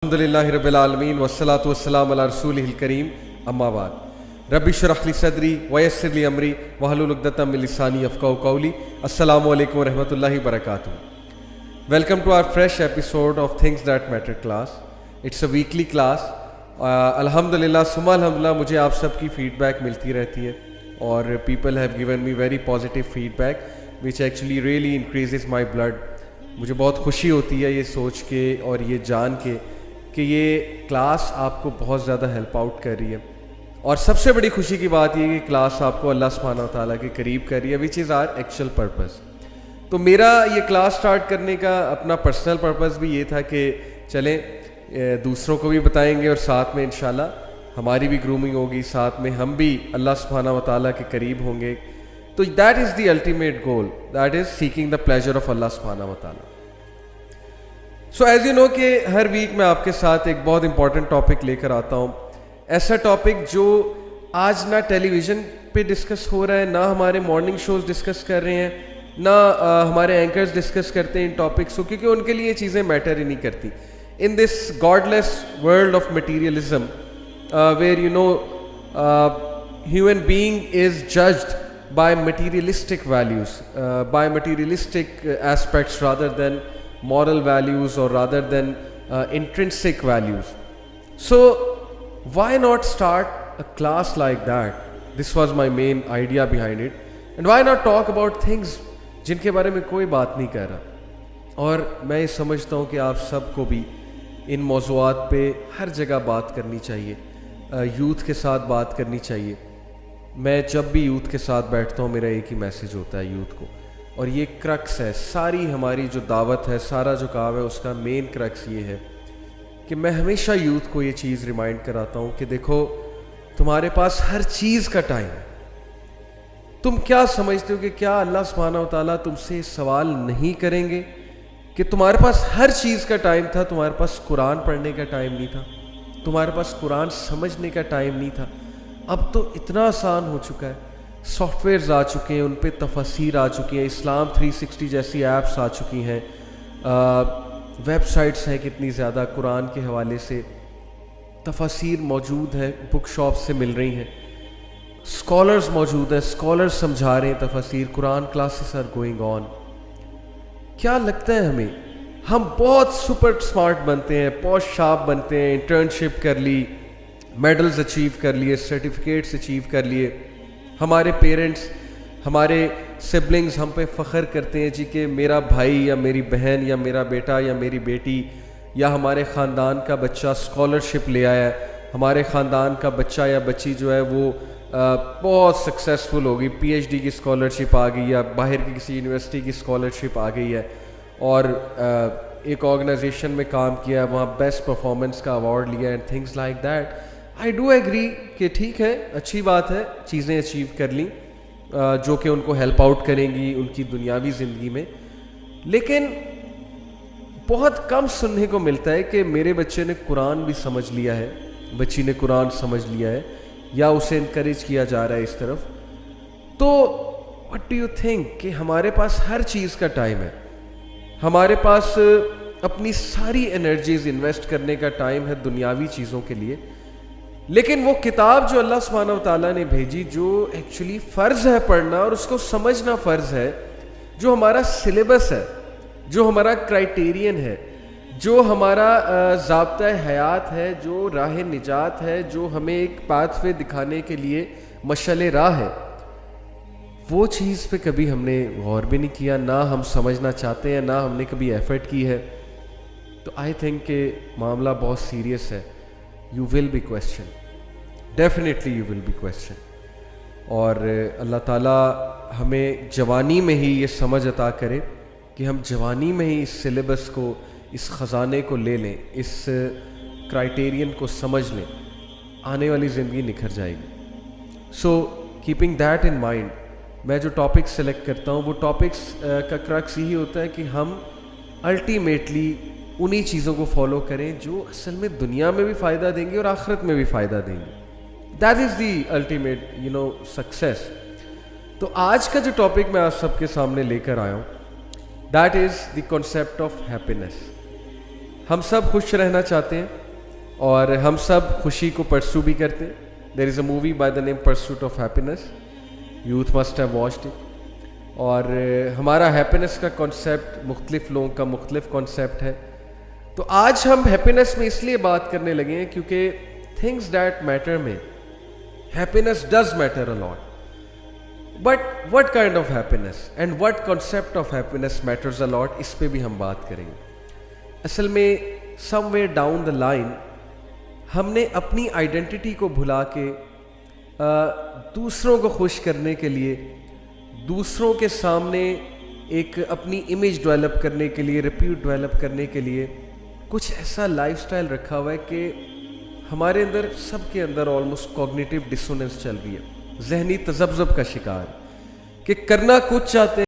الحمدللہ رب العالمین والصلاة والسلام علی رسولہ الکریم اما بعد رب اشرح لی صدری ویسر لی امری واحلل عقدۃ من لسانی یفقہوا قولی. السلام علیکم ورحمۃ اللہ وبرکاتہ. Welcome to our fresh episode of things that matter class. It's a weekly class. الحمدللہ ثم الحمدللہ مجھے آپ سب کی فیڈ بیک ملتی رہتی ہے اور people have given me very positive feedback which actually really increases my blood. مجھے بہت خوشی ہوتی ہے یہ سوچ کے اور یہ جان کے کہ یہ کلاس آپ کو بہت زیادہ ہیلپ آؤٹ کر رہی ہے. اور سب سے بڑی خوشی کی بات یہ ہے کہ کلاس آپ کو اللہ سبحانہ و تعالیٰ کے قریب کر رہی ہے وچ از آر ایکچوئل پرپز. تو میرا یہ کلاس سٹارٹ کرنے کا اپنا پرسنل پرپز بھی یہ تھا کہ چلیں دوسروں کو بھی بتائیں گے اور ساتھ میں انشاءاللہ ہماری بھی گرومنگ ہوگی, ساتھ میں ہم بھی اللہ سبحانہ و تعالیٰ کے قریب ہوں گے. تو that is the ultimate goal, that is seeking the pleasure of اللہ سبحانہ و تعالیٰ. سو ایز یو نو کہ ہر ویک میں آپ کے ساتھ ایک بہت امپورٹنٹ ٹاپک لے کر آتا ہوں. ایسا ٹاپک جو آج نہ ٹیلی ویژن پہ ڈسکس ہو رہا ہے, نہ ہمارے مارننگ شوز ڈسکس کر رہے ہیں, نہ ہمارے اینکرز ڈسکس کرتے ہیں ان ٹاپکس کو, کیونکہ ان کے لیے یہ چیزیں میٹر ہی نہیں کرتی. In this godless world of materialism where you know human being is judged by materialistic values, by materialistic aspects rather than moral values or rather than intrinsic values. So why not start a class like that? This was my main idea behind it. And why not talk about things جن کے بارے میں کوئی بات نہیں کر رہا. اور میں یہ سمجھتا ہوں کہ آپ سب کو بھی ان موضوعات پہ ہر جگہ بات کرنی چاہیے, یوتھ کے ساتھ بات کرنی چاہیے. میں جب بھی یوتھ کے ساتھ بیٹھتا ہوں میرا ایک ہی میسیج ہوتا ہے یوتھ کو, اور یہ کرکس ہے ساری ہماری جو دعوت ہے, سارا جو کام ہے اس کا مین کرکس یہ ہے کہ میں ہمیشہ یوتھ کو یہ چیز ریمائنڈ کراتا ہوں کہ دیکھو تمہارے پاس ہر چیز کا ٹائم ہے. تم کیا سمجھتے ہو کہ کیا اللہ سبحانہ و تعالیٰ تم سے سوال نہیں کریں گے کہ تمہارے پاس ہر چیز کا ٹائم تھا, تمہارے پاس قرآن پڑھنے کا ٹائم نہیں تھا, تمہارے پاس قرآن سمجھنے کا ٹائم نہیں تھا. اب تو اتنا آسان ہو چکا ہے, سافٹ ویئرز آ چکے ہیں, ان پہ تفاسیر آ چکی ہیں, اسلام 360 جیسی ایپس آ چکی ہیں, ویب سائٹس ہیں کتنی زیادہ, قرآن کے حوالے سے تفاسیر موجود ہیں, بک شاپ سے مل رہی ہیں, اسکالرز موجود ہیں, اسکالرز سمجھا رہے ہیں تفاسیر, قرآن کلاسز آر گوئنگ آن. کیا لگتا ہے ہمیں ہم بہت سپر اسمارٹ بنتے ہیں, پوش شارپ بنتے ہیں, انٹرنشپ کر لی, میڈلز اچیو کر لیے, سرٹیفکیٹس اچیو کر لیے, ہمارے پیرنٹس ہمارے سبلنگز ہم پہ فخر کرتے ہیں جی کہ میرا بھائی یا میری بہن یا میرا بیٹا یا میری بیٹی یا ہمارے خاندان کا بچہ اسکالرشپ لے آیا ہے, ہمارے خاندان کا بچہ یا بچی جو ہے وہ بہت سکسیزفل ہوگی, پی ایچ ڈی کی اسکالرشپ آ گئی یا باہر کی کسی یونیورسٹی کی اسکالرشپ آ گئی ہے, اور ایک آرگنائزیشن میں کام کیا ہے, وہاں بیسٹ پرفارمنس کا ایوارڈ لیا ہے, and things like that. I do agree کہ ٹھیک ہے, اچھی بات ہے, چیزیں اچیو کر لیں جو کہ ان کو ہیلپ آؤٹ کریں گی ان کی دنیاوی زندگی میں. لیکن بہت کم سننے کو ملتا ہے کہ میرے بچے نے قرآن بھی سمجھ لیا ہے, بچی نے قرآن سمجھ لیا ہے, یا اسے انکریج کیا جا رہا ہے اس طرف. تو واٹ ڈو یو تھنک کہ ہمارے پاس ہر چیز کا ٹائم ہے, ہمارے پاس اپنی ساری انرجیز انویسٹ کرنے کا ٹائم ہے دنیاوی چیزوں کے لیے. لیکن وہ کتاب جو اللہ سبحانہ و تعالیٰ نے بھیجی, جو ایکچولی فرض ہے پڑھنا اور اس کو سمجھنا فرض ہے, جو ہمارا سلیبس ہے, جو ہمارا کرائٹیرین ہے, جو ہمارا ضابطۂ حیات ہے, جو راہ نجات ہے, جو ہمیں ایک پاتھ وے دکھانے کے لیے مشعل راہ ہے, وہ چیز پہ کبھی ہم نے غور بھی نہیں کیا, نہ ہم سمجھنا چاہتے ہیں, نہ ہم نے کبھی ایفرٹ کی ہے. تو آئی تھنک کہ معاملہ بہت سیریس ہے. You will be questioned. Definitely you will be questioned. اور اللہ تعالیٰ ہمیں جوانی میں ہی یہ سمجھ عطا کرے کہ ہم جوانی میں ہی اس سلیبس کو, اس خزانے کو لے لیں, اس کرائٹیرین کو سمجھ لیں, آنے والی زندگی نکھر جائے گی. So keeping that in mind, میں جو ٹاپکس سلیکٹ کرتا ہوں وہ ٹاپکس کا کرکس یہی ہوتا ہے کہ ہم الٹیمیٹلی انہی چیزوں کو فالو کریں جو اصل میں دنیا میں بھی فائدہ دیں گے اور آخرت میں بھی فائدہ دیں گے. That is the ultimate success. تو آج کا جو ٹاپک میں آپ سب کے سامنے لے کر آیا ہوں, that is the concept of happiness. ہم سب خوش رہنا چاہتے ہیں اور ہم سب خوشی کو پرسو بھی کرتے ہیں. There is a movie by the name pursuit of happiness, youth must have watched it. اور ہمارا ہیپینس کا کانسیپٹ مختلف لوگوں کا مختلف کانسیپٹ ہے. تو آج ہم ہیپینس میں اس لیے بات کرنے لگے ہیں کیونکہ تھنگس دیٹ میٹر میں happiness does matter a lot. But what kind of happiness and what concept of happiness matters a lot, اس پہ بھی ہم بات کریں گے. اصل میں somewhere down the line ہم نے اپنی آئیڈینٹی کو بھلا کے دوسروں کو خوش کرنے کے لیے, دوسروں کے سامنے ایک اپنی امیج ڈیولپ کرنے کے لیے, ریپیوٹ ڈیولپ کرنے کے لیے کچھ ایسا لائف سٹائل رکھا ہوا ہے کہ ہمارے اندر سب کے اندر آلموسٹ کوگنیٹیو ڈسوننس چل رہی ہے, ذہنی تذبذب کا شکار کہ کرنا کچھ چاہتے ہیں